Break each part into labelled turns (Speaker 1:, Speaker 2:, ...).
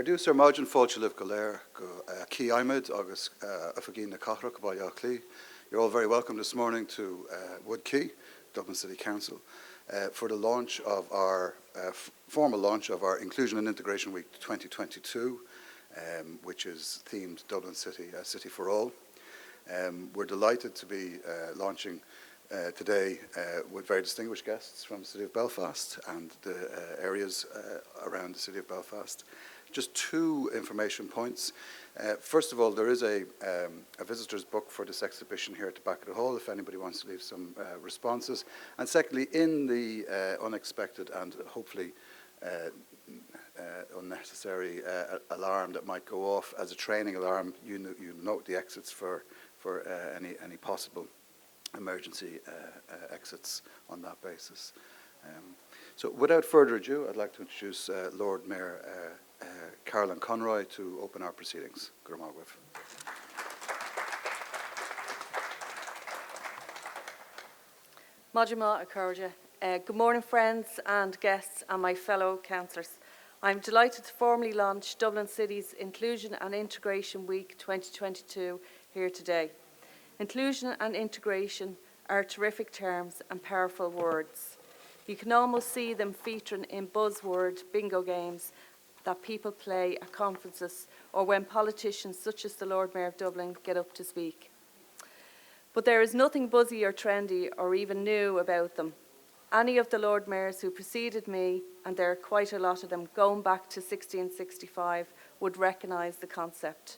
Speaker 1: Dús máidin fáilte libh go léir go Cíaimid agus a fagin na Cathrach by Clí. You're all very welcome this morning to Wood Quay, Dublin City Council, for the launch of our formal launch of our Inclusion and Integration Week 2022, which is themed Dublin City, City for All. We're delighted to be launching today with very distinguished guests from the City of Belfast and the areas around the City of Belfast. Just two information points. First of all, there is a visitor's book for this exhibition here at the back of the hall if anybody wants to leave some responses. And secondly, in the unexpected and hopefully unnecessary alarm that might go off as a training alarm, you note the exits for any possible emergency exits on that basis. So without further ado, I'd like to introduce Lord Mayor Carolan Conroy to open our proceedings.
Speaker 2: Good morning, friends and guests and my fellow councillors. I'm delighted to formally launch Dublin City's Inclusion and Integration Week 2022 here today. Inclusion and integration are terrific terms and powerful words. You can almost see them featuring in buzzword bingo games that people play at conferences or when politicians such as the Lord Mayor of Dublin get up to speak. But there is nothing buzzy or trendy or even new about them. Any of the Lord Mayors who preceded me, and there are quite a lot of them going back to 1665, would recognise the concept.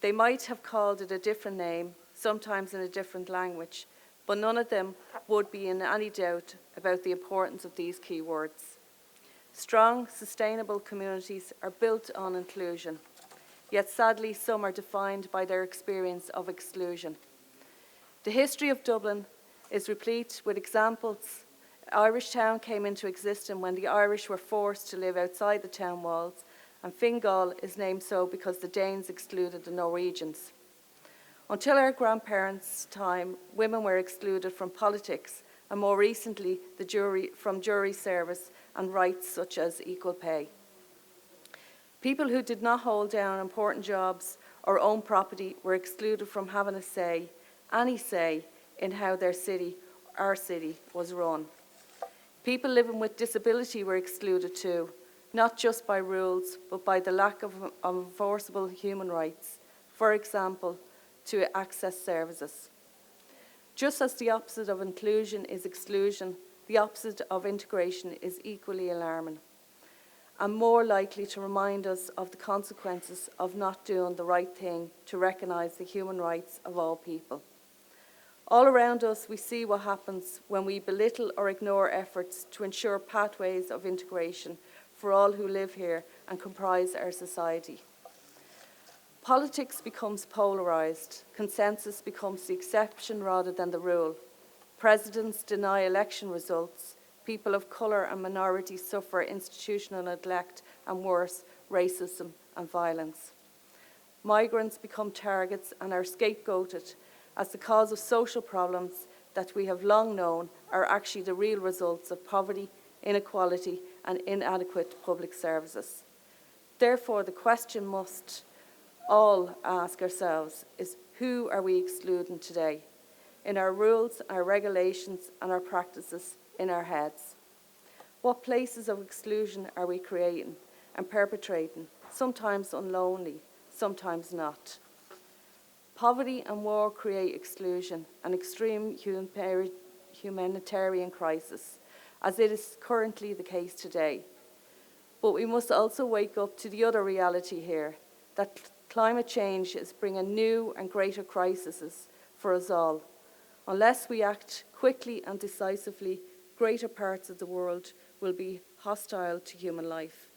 Speaker 2: They might have called it a different name, sometimes in a different language, but none of them would be in any doubt about the importance of these key words. Strong, sustainable communities are built on inclusion, yet sadly some are defined by their experience of exclusion. The history of Dublin is replete with examples. Irish Town came into existence when the Irish were forced to live outside the town walls, and Fingal is named so because the Danes excluded the Norwegians. Until our grandparents' time, women were excluded from politics, and more recently from jury service and rights such as equal pay. People who did not hold down important jobs or own property were excluded from having a say, any say, in how their city, our city, was run. People living with disability were excluded too, not just by rules, but by the lack of enforceable human rights, for example, to access services. Just as the opposite of inclusion is exclusion, the opposite of integration is equally alarming and more likely to remind us of the consequences of not doing the right thing to recognise the human rights of all people. All around us, we see what happens when we belittle or ignore efforts to ensure pathways of integration for all who live here and comprise our society. Politics becomes polarised. Consensus becomes the exception rather than the rule. Presidents deny election results. People of colour and minorities suffer institutional neglect and worse, racism and violence. Migrants become targets and are scapegoated as the cause of social problems that we have long known are actually the real results of poverty, inequality and inadequate public services. Therefore, the question must all ask ourselves is, who are we excluding today? In our rules, our regulations and our practices, in our heads. What places of exclusion are we creating and perpetrating, sometimes unknowingly, sometimes not? Poverty and war create exclusion and extreme humanitarian crisis, as it is currently the case today. But we must also wake up to the other reality here, that climate change is bringing new and greater crises for us all. Unless we act quickly and decisively, greater parts of the world will be hostile to human life.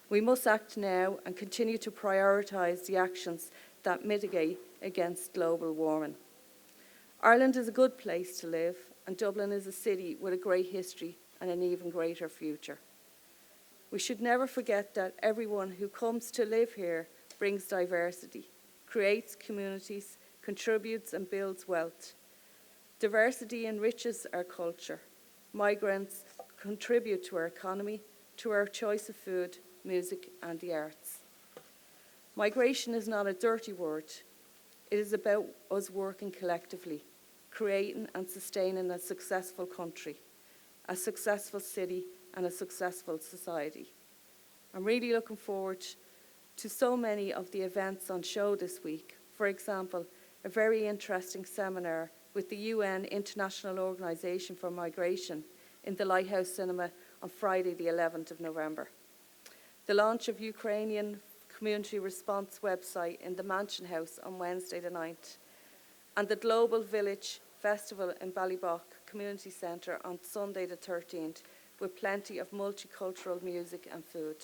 Speaker 2: We must act now and continue to prioritise the actions that mitigate against global warming. Ireland is a good place to live, and Dublin is a city with a great history and an even greater future. We should never forget that everyone who comes to live here brings diversity, creates communities, contributes and builds wealth. Diversity enriches our culture. Migrants contribute to our economy, to our choice of food, music and the arts. Migration is not a dirty word. It is about us working collectively, creating and sustaining a successful country, a successful city, and a successful society. I'm really looking forward to so many of the events on show this week. For example, a very interesting seminar with the UN International Organization for Migration in the Lighthouse Cinema on Friday the 11th of November. The launch of Ukrainian Community Response website in the Mansion House on Wednesday the 9th, and the Global Village Festival in Ballybock Community Centre on Sunday the 13th, with plenty of multicultural music and food.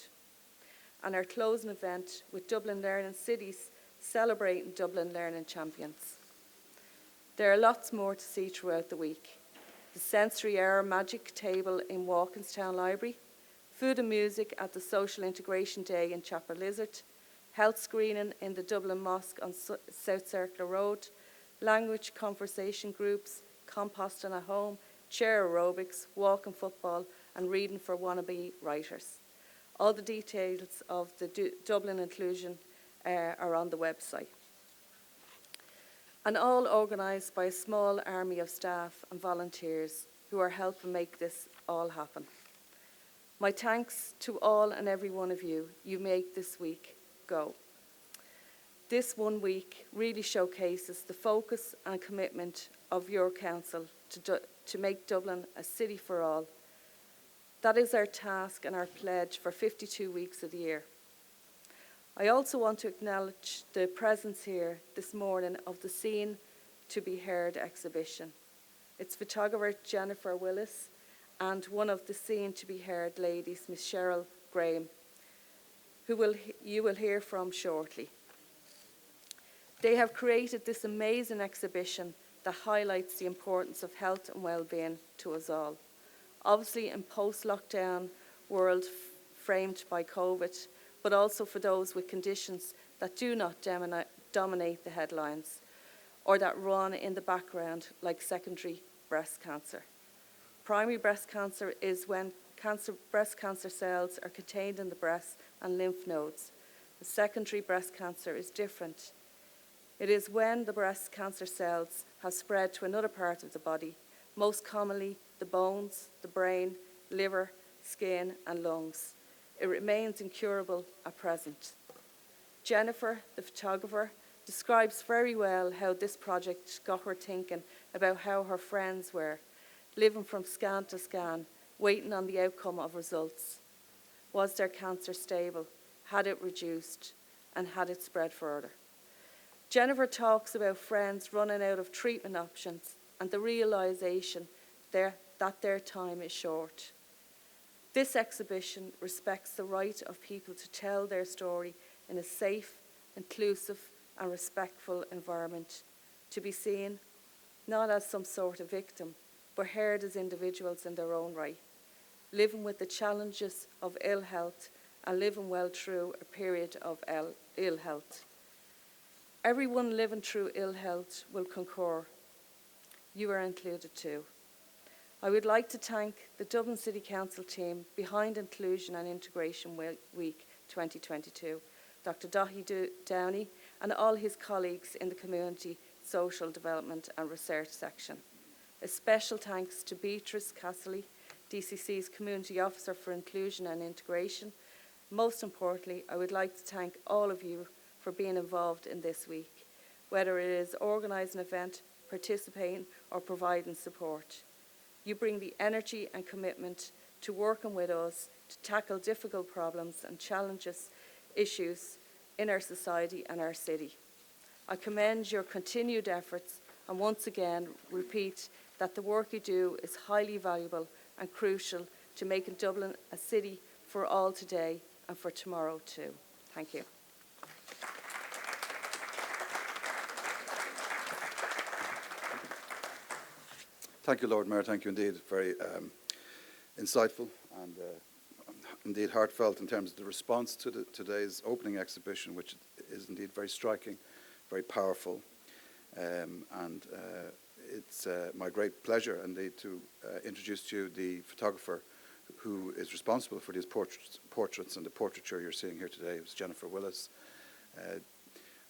Speaker 2: And our closing event with Dublin Learning Cities celebrating Dublin Learning Champions. There are lots more to see throughout the week. The Sensory Hour Magic Table in Walkinstown Library, food and music at the Social Integration Day in Chapel Lizard, health screening in the Dublin Mosque on South Circular Road, language conversation groups, composting at home, chair aerobics, walking football, and reading for wannabe writers. All the details of the Dublin Inclusion are on the website. And all organised by a small army of staff and volunteers who are helping make this all happen. My thanks to all and every one of you. You make this week go. This 1 week really showcases the focus and commitment of your council to make Dublin a city for all. That is our task and our pledge for 52 weeks of the year. I also want to acknowledge the presence here this morning of the Seen to Be Heard exhibition. It's photographer Jennifer Willis and one of the Seen to Be Heard ladies, Miss Cheryl Graham, who you will hear from shortly. They have created this amazing exhibition that highlights the importance of health and well-being to us all. Obviously in post-lockdown world framed by COVID, but also for those with conditions that do not dominate the headlines or that run in the background, like secondary breast cancer. Primary breast cancer is when breast cancer cells are contained in the breast and lymph nodes. The secondary breast cancer is different. It is when the breast cancer cells have spread to another part of the body, most commonly the bones, the brain, liver, skin, and lungs. It remains incurable at present. Jennifer, the photographer, describes very well how this project got her thinking about how her friends were, living from scan to scan, waiting on the outcome of results. Was their cancer stable? Had it reduced? And had it spread further? Jennifer talks about friends running out of treatment options and the realisation that their time is short. This exhibition respects the right of people to tell their story in a safe, inclusive and respectful environment, to be seen not as some sort of victim, but heard as individuals in their own right, living with the challenges of ill health and living well through a period of ill health. Everyone living through ill health will concur. You are included too. I would like to thank the Dublin City Council team behind Inclusion and Integration Week 2022, Dr. Daithí Downey and all his colleagues in the Community, Social Development and Research section. A special thanks to Beatrice Casserly, DCC's Community Officer for Inclusion and Integration. Most importantly, I would like to thank all of you for being involved in this week, whether it is organising an event, participating or providing support. You bring the energy and commitment to working with us to tackle difficult problems and challenges, issues in our society and our city. I commend your continued efforts and once again repeat that the work you do is highly valuable and crucial to making Dublin a city for all today and for tomorrow too. Thank you.
Speaker 1: Thank you, Lord Mayor. Thank you indeed. Very insightful and indeed heartfelt in terms of the response to today's opening exhibition, which is indeed very striking, very powerful. It's my great pleasure indeed to introduce to you the photographer who is responsible for these portraits and the portraiture you're seeing here today. It was Jennifer Willis.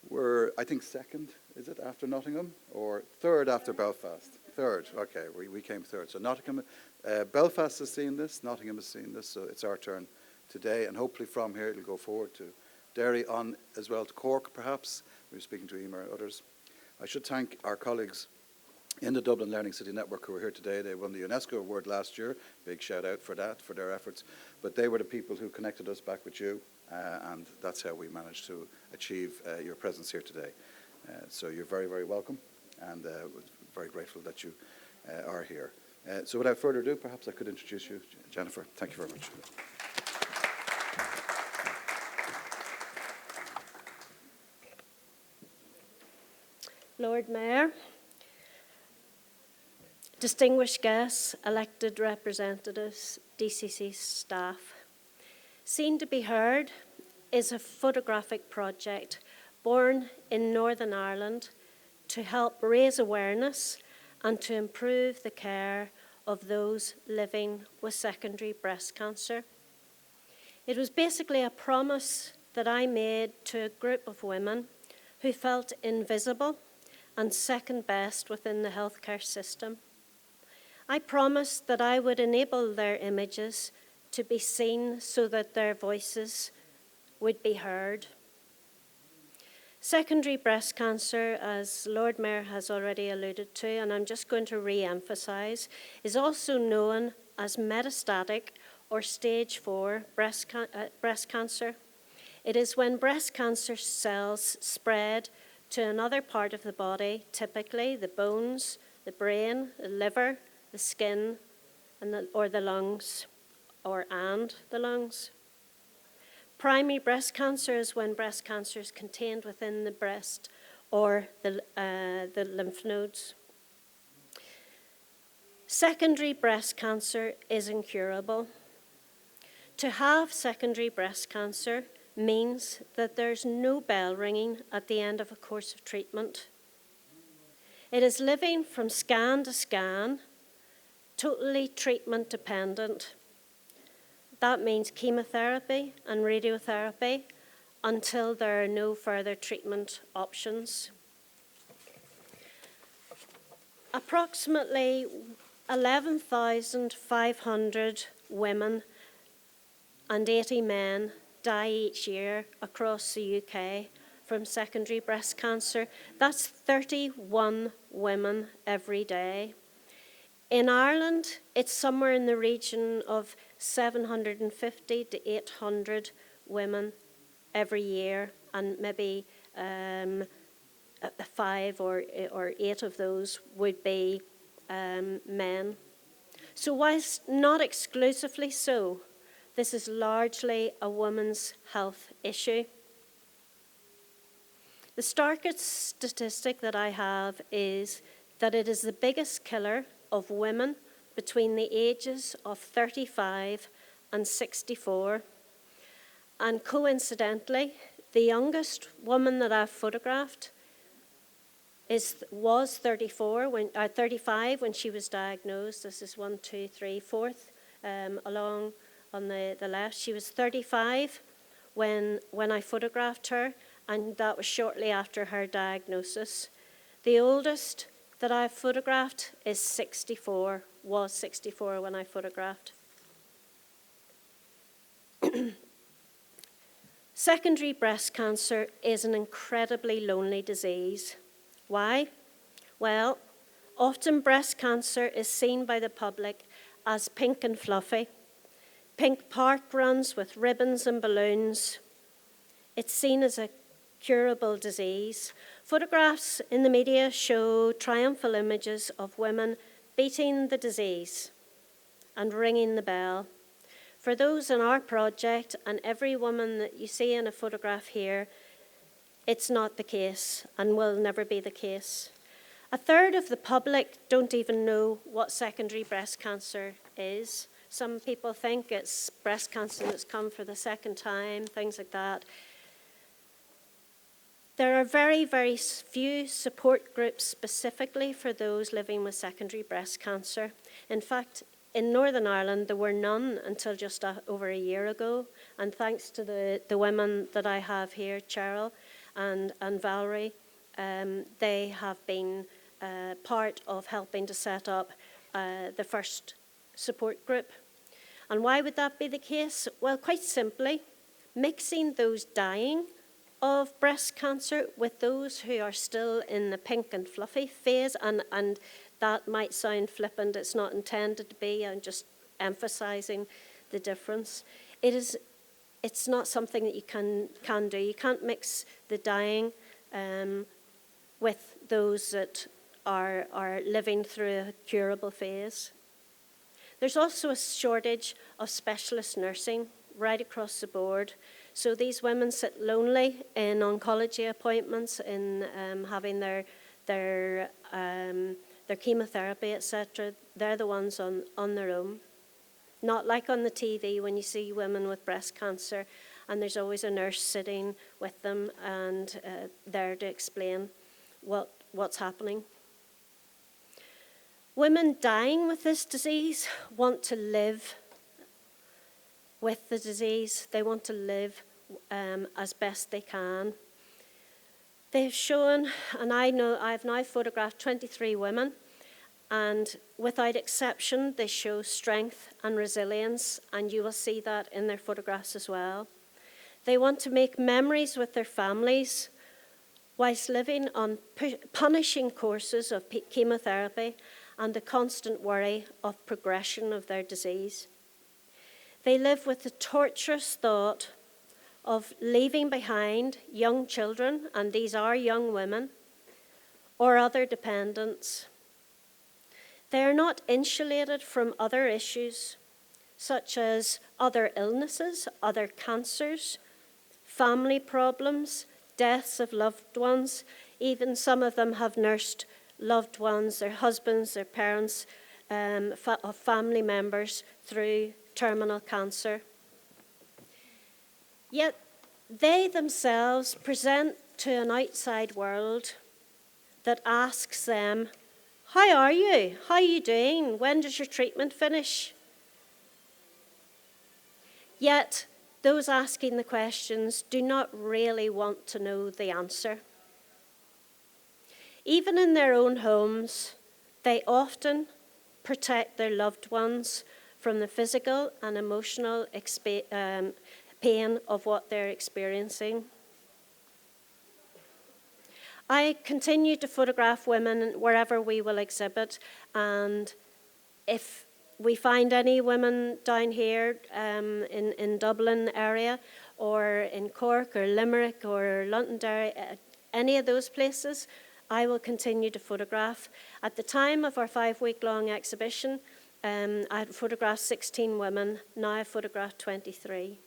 Speaker 1: We're, I think, second, is it, after Nottingham? Or third after Belfast? Third, okay, we came third. So Nottingham, Belfast has seen this, Nottingham has seen this, so it's our turn today. And hopefully from here it'll go forward to Derry, on as well to Cork, perhaps. We were speaking to Emer and others. I should thank our colleagues in the Dublin Learning City Network who were here today. They won the UNESCO award last year. Big shout out for that, for their efforts. But they were the people who connected us back with you, and that's how we managed to achieve your presence here today. So you're very, very welcome, and very grateful that you are here. So without further ado, perhaps I could introduce you, Jennifer. Thank you very much.
Speaker 3: Lord Mayor, distinguished guests, elected representatives, DCC staff, Seen to be Heard is a photographic project born in Northern Ireland to help raise awareness and to improve the care of those living with secondary breast cancer. It was basically a promise that I made to a group of women who felt invisible and second best within the healthcare system. I promised that I would enable their images to be seen so that their voices would be heard. Secondary breast cancer, as Lord Mayor has already alluded to, and I'm just going to re-emphasise, is also known as metastatic or stage 4 breast cancer. It is when breast cancer cells spread to another part of the body, typically the bones, the brain, the liver, the skin, or the lungs, and the lungs. Primary breast cancer is when breast cancer is contained within the breast or the lymph nodes. Secondary breast cancer is incurable. To have secondary breast cancer means that there's no bell ringing at the end of a course of treatment. It is living from scan to scan, totally treatment dependent. That means chemotherapy and radiotherapy until there are no further treatment options. Approximately 11,500 women and 80 men die each year across the UK from secondary breast cancer. That's 31 women every day. In Ireland, it's somewhere in the region of 750 to 800 women every year, and maybe 5 or 8 of those would be men. So whilst not exclusively so, this is largely a women's health issue. The starkest statistic that I have is that it is the biggest killer of women between the ages of 35 and 64. And coincidentally, the youngest woman that I've photographed was 35 when she was diagnosed. This is 1, 2, 3, 4th along on the left. She was 35 when I photographed her, and that was shortly after her diagnosis. The oldest that I've photographed is 64, was 64 when I photographed. Secondary breast cancer is an incredibly lonely disease. Why? Well, often breast cancer is seen by the public as pink and fluffy. Pink park runs with ribbons and balloons. It's seen as a curable disease. Photographs in the media show triumphal images of women beating the disease and ringing the bell. For those in our project, and every woman that you see in a photograph here, it's not the case and will never be the case. A third of the public don't even know what secondary breast cancer is. Some people think it's breast cancer that's come for the second time, things like that. There are very, very few support groups specifically for those living with secondary breast cancer. In fact, in Northern Ireland, there were none until just over a year ago. And thanks to the women that I have here, Cheryl and Valerie. They have been part of helping to set up the first support group. And why would that be the case? Well, quite simply, mixing those dying of breast cancer with those who are still in the pink and fluffy phase, and that might sound flippant, it's not intended to be, I'm just emphasising the difference. It's not something that you can do. You can't mix the dying with those that are living through a curable phase. There's also a shortage of specialist nursing right across the board. So these women sit lonely in oncology appointments, in having their chemotherapy, etc. They're the ones on their own. Not like on the TV when you see women with breast cancer and there's always a nurse sitting with them and there to explain what's happening. Women dying with this disease want to live with the disease. They want to live as best they can. They've shown, and I've now photographed 23 women, and without exception, they show strength and resilience, and you will see that in their photographs as well. They want to make memories with their families whilst living on punishing courses of chemotherapy and the constant worry of progression of their disease. They live with the torturous thought of leaving behind young children, and these are young women, or other dependents. They are not insulated from other issues, such as other illnesses, other cancers, family problems, deaths of loved ones. Even some of them have nursed loved ones, their husbands, their parents, of family members through terminal cancer. Yet they themselves present to an outside world that asks them, "How are you? How are you doing? When does your treatment finish?" Yet those asking the questions do not really want to know the answer. Even in their own homes, they often protect their loved ones from the physical and emotional pain of what they're experiencing. I continue to photograph women wherever we will exhibit, and if we find any women down here in Dublin area, or in Cork or Limerick or Londonderry, any of those places, I will continue to photograph. At the time of our 5-week-long exhibition, I had photographed 16 women. Now I've photographed 23.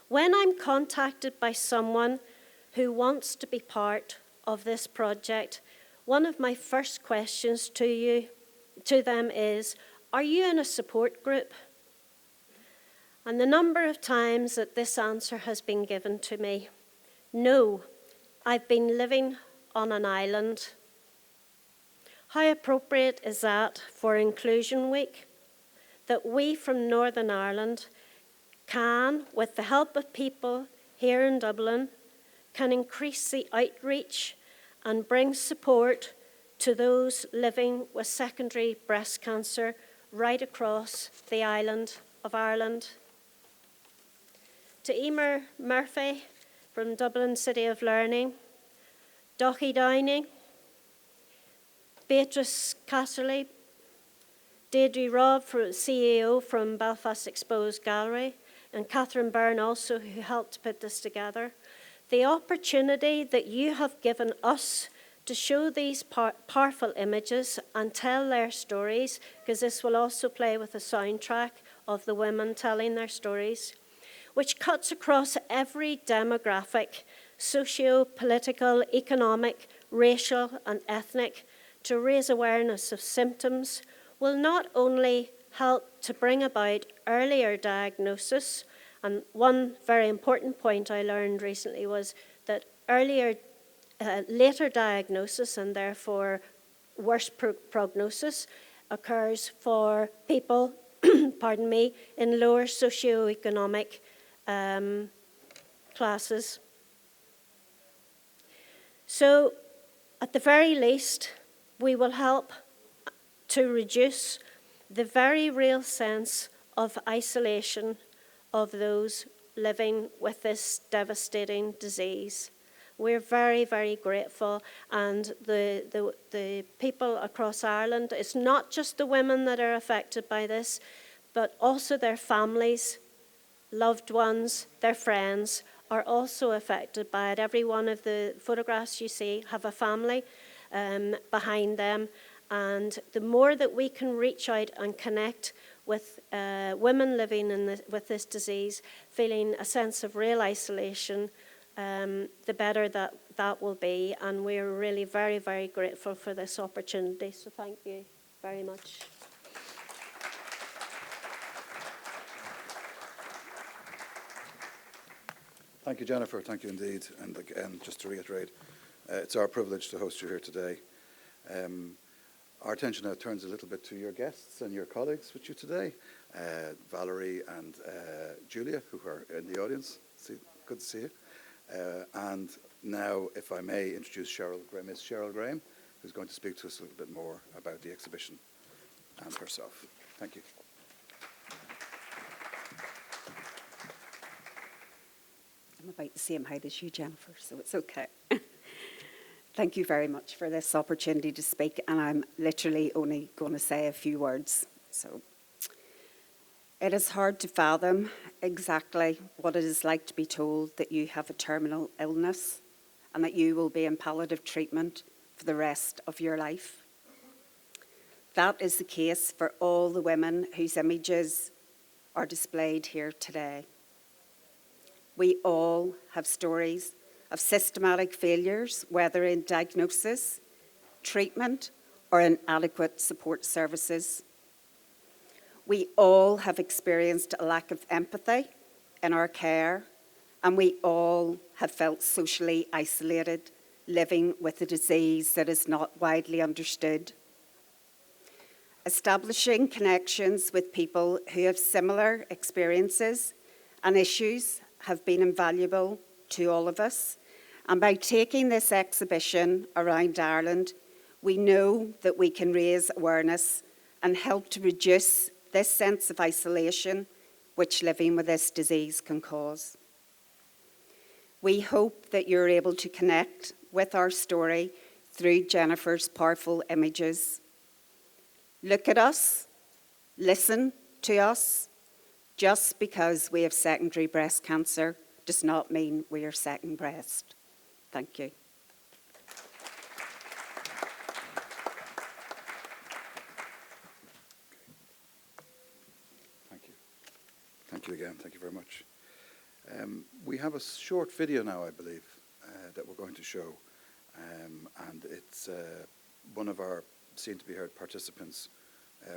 Speaker 3: When I'm contacted by someone who wants to be part of this project, one of my first questions to them is, "Are you in a support group?" And the number of times that this answer has been given to me, "No, I've been living on an island." How appropriate is that for Inclusion Week? That we from Northern Ireland can, with the help of people here in Dublin, can increase the outreach and bring support to those living with secondary breast cancer right across the island of Ireland. To Emer Murphy from Dublin City of Learning, Dochie Downey, Beatrice Casserly, Deirdre Robb, CEO from Belfast Exposed Gallery, and Catherine Byrne also, who helped put this together. The opportunity that you have given us to show these powerful images and tell their stories, because this will also play with a soundtrack of the women telling their stories, which cuts across every demographic, socio-political, economic, racial and ethnic, to raise awareness of symptoms, will not only help to bring about earlier diagnosis, and one very important point I learned recently was that later diagnosis and therefore worse prognosis occurs for people, pardon me, in lower socioeconomic classes. So, at the very least, we will help to reduce the very real sense of isolation of those living with this devastating disease. We're very, very grateful, and the people across Ireland, it's not just the women that are affected by this, but also their families, loved ones, their friends are also affected by it. Every one of the photographs you see have a family behind them, and the more that we can reach out and connect with women living with this disease, feeling a sense of real isolation, the better that will be. And we're really very, very grateful for this opportunity. So thank you very much.
Speaker 1: Thank you, Jennifer. Thank you indeed. And again, just to reiterate, it's our privilege to host you here today. Our attention now turns a little bit to your guests and your colleagues with you today, Valerie and Julia, who are in the audience. Good to see you. And now, if I may, introduce Miss Cheryl Graham, who's going to speak to us a little bit more about the exhibition and herself. Thank you.
Speaker 4: I'm about the same height as you, Jennifer, so it's okay. Thank you very much for this opportunity to speak, and I'm literally only going to say a few words. So, it is hard to fathom exactly what it is like to be told that you have a terminal illness and that you will be in palliative treatment for the rest of your life. That is the case for all the women whose images are displayed here today. We all have stories of systematic failures, whether in diagnosis, treatment, or inadequate support services. We all have experienced a lack of empathy in our care, and we all have felt socially isolated, living with a disease that is not widely understood. Establishing connections with people who have similar experiences and issues have been invaluable to all of us. And by taking this exhibition around Ireland, we know that we can raise awareness and help to reduce this sense of isolation which living with this disease can cause. We hope that you're able to connect with our story through Jennifer's powerful images. Look at us, listen to us. Just because we have secondary breast cancer does not mean we are second breast. Thank you.
Speaker 1: Thank you. Thank you again. Thank you very much. We have a short video now, I believe, that we're going to show. And it's one of our soon-to-be-heard participants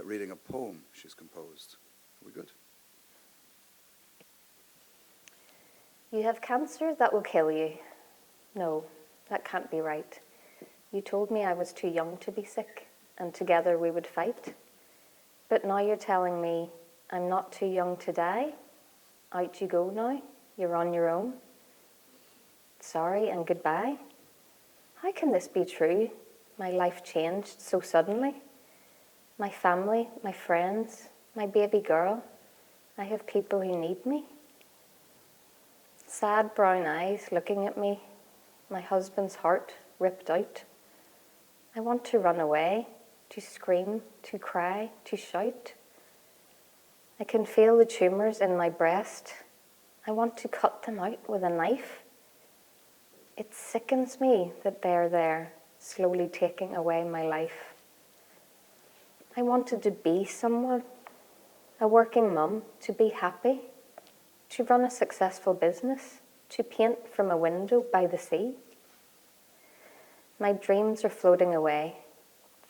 Speaker 1: reading a poem she's composed. Are we good?
Speaker 5: You have cancer that will kill you. No, that can't be right. You told me I was too young to be sick, and together we would fight. But now you're telling me I'm not too young to die. Out you go now. You're on your own. Sorry and goodbye. How can this be true? My life changed so suddenly. My family, my friends, my baby girl. I have people who need me. Sad brown eyes looking at me, my husband's heart ripped out. I want to run away, to scream, to cry, to shout. I can feel the tumours in my breast. I want to cut them out with a knife. It sickens me that they're there, slowly taking away my life. I wanted to be someone, a working mum, to be happy, to run a successful business, to paint from a window by the sea. My dreams are floating away.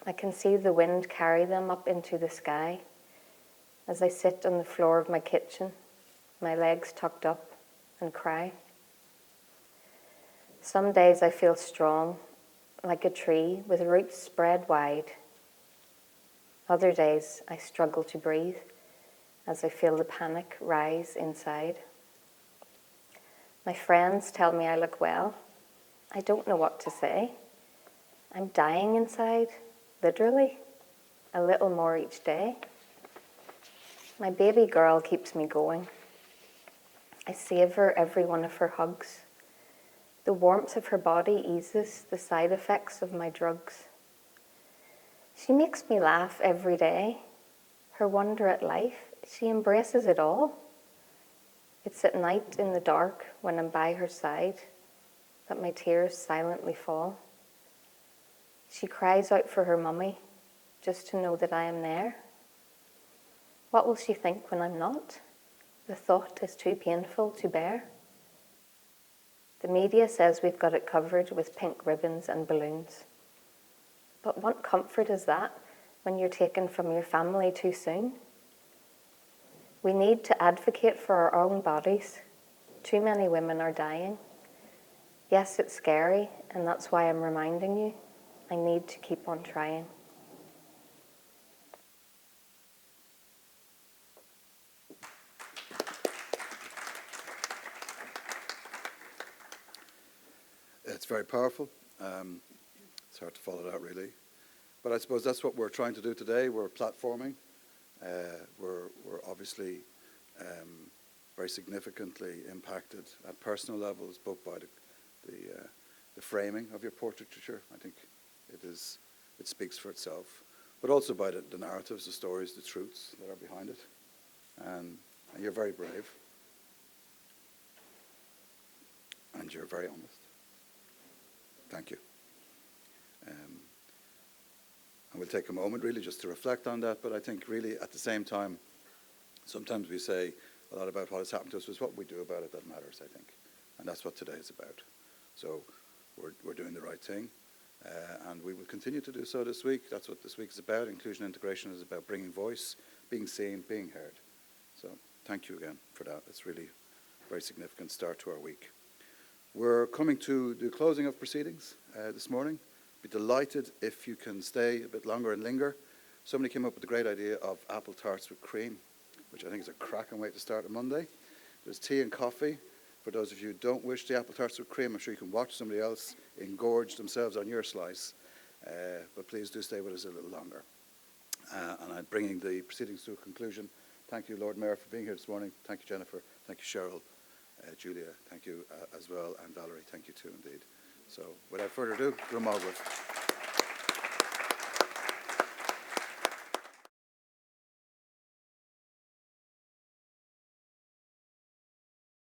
Speaker 5: I can see the wind carry them up into the sky as I sit on the floor of my kitchen, my legs tucked up, and cry. Some days I feel strong, like a tree with roots spread wide. Other days I struggle to breathe as I feel the panic rise inside. My friends tell me I look well. I don't know what to say. I'm dying inside, literally, a little more each day. My baby girl keeps me going. I savor every one of her hugs. The warmth of her body eases the side effects of my drugs. She makes me laugh every day. Her wonder at life, she embraces it all. It's at night in the dark when I'm by her side that my tears silently fall. She cries out for her mummy just to know that I am there. What will she think when I'm not? The thought is too painful to bear. The media says we've got it covered with pink ribbons and balloons. But what comfort is that when you're taken from your family too soon? We need to advocate for our own bodies. Too many women are dying. Yes, it's scary, and that's why I'm reminding you, I need to keep on trying.
Speaker 1: It's very powerful. It's hard to follow that, really. But I suppose that's what we're trying to do today. We're platforming. We're obviously very significantly impacted at personal levels, both by the framing of your portraiture. I think it speaks for itself, but also by the narratives, the stories, the truths that are behind it. And you're very brave, and you're very honest. Thank you. And we'll take a moment really just to reflect on that, but I think really at the same time, sometimes we say a lot about what has happened to us, is what we do about it that matters, I think. And that's what today is about. So we're doing the right thing, and we will continue to do so this week. That's what this week is about. Inclusion and integration is about bringing voice, being seen, being heard. So thank you again for that. It's really a very significant start to our week. We're coming to the closing of proceedings this morning. Be delighted if you can stay a bit longer and linger. Somebody came up with the great idea of apple tarts with cream, which I think is a cracking way to start a Monday. There's tea and coffee. For those of you who don't wish the apple tarts with cream, I'm sure you can watch somebody else engorge themselves on your slice. But please do stay with us a little longer. And I'm bringing the proceedings to a conclusion. Thank you, Lord Mayor, for being here this morning. Thank you, Jennifer. Thank you, Cheryl. Julia, thank you as well. And Valerie, thank you too indeed. So without further ado, Grimagwood.